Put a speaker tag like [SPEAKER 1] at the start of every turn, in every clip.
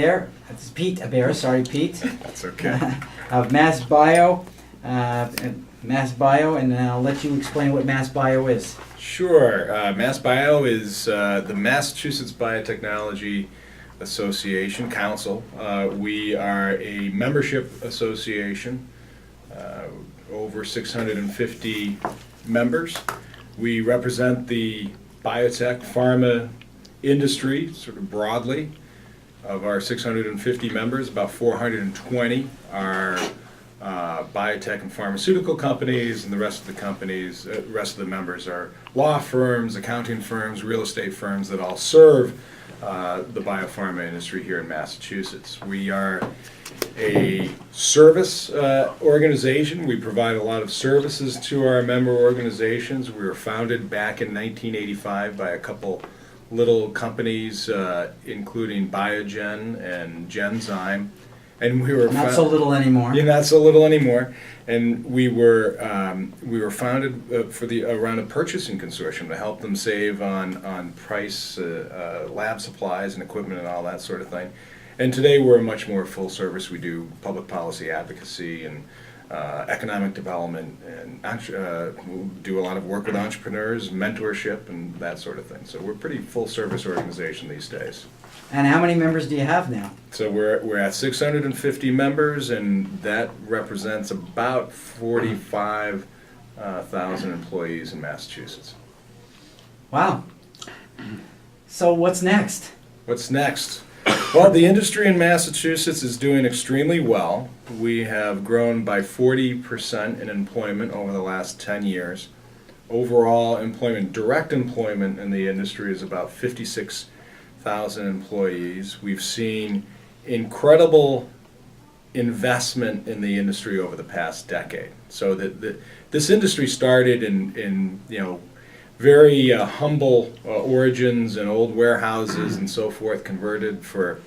[SPEAKER 1] Abair, that's Pete Abair, sorry Pete,
[SPEAKER 2] That's okay.
[SPEAKER 1] of MassBio, and I'll let you explain what MassBio is.
[SPEAKER 2] Sure. MassBio is the Massachusetts Biotechnology Association Council. We are a membership association, over 650 members. We represent the biotech pharma industry sort of broadly. Of our 650 members, about 420 are biotech and pharmaceutical companies, and the rest of the companies, rest of the members are law firms, accounting firms, real estate firms that all serve the biopharma industry here in Massachusetts. We are a service organization. We provide a lot of services to our member organizations. We were founded back in 1985 by a couple little companies, including Biogen and Genzyme, and we were
[SPEAKER 1] Not so little anymore.
[SPEAKER 2] Yeah, not so little anymore. And we were founded around a purchasing consortium to help them save on price, lab supplies and equipment and all that sort of thing. And today we're a much more full service. We do public policy advocacy and economic development, and we do a lot of work with entrepreneurs, mentorship, and that sort of thing. So we're a pretty full service organization these days.
[SPEAKER 1] And how many members do you have now?
[SPEAKER 2] So we're at 650 members, and that represents about 45,000 employees in Massachusetts.
[SPEAKER 1] Wow. So what's next?
[SPEAKER 2] What's next? Well, the industry in Massachusetts is doing extremely well. We have grown by 40% in employment over the last 10 years. Overall employment, direct employment in the industry is about 56,000 employees. We've seen incredible investment in the industry over the past decade. So this industry started in very humble origins and old warehouses and so forth, converted for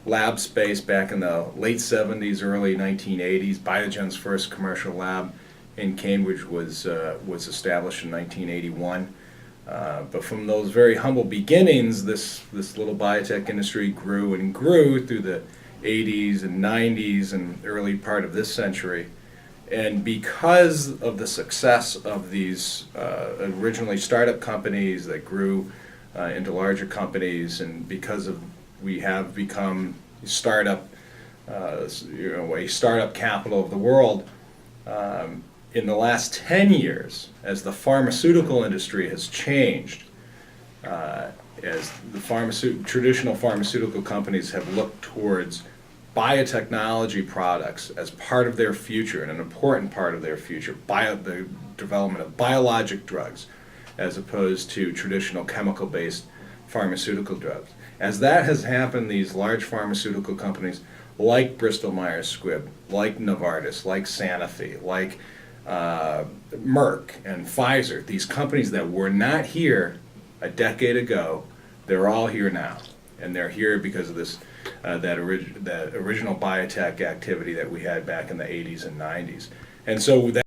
[SPEAKER 2] lab space back in the late 70s, early 1980s. Biogen's first commercial lab in Cambridge was established in 1981. But from those very humble beginnings, this little biotech industry grew and grew through the 80s and 90s and early part of this century. And because of the success of these originally startup companies that grew into larger companies, and because of we have become a startup capital of the world, in the last 10 years, as the pharmaceutical industry has changed, as the traditional pharmaceutical companies have looked towards biotechnology products as part of their future, and an important part of their future, the development of biologic drugs as opposed to traditional chemical-based pharmaceutical drugs. As that has happened, these large pharmaceutical companies like Bristol Myers Squibb, like Novartis, like Sanofi, like Merck and Pfizer, these companies that were not here a decade ago, they're all here now. And they're here because of this that original biotech activity that we had back in the 80s and 90s. And so that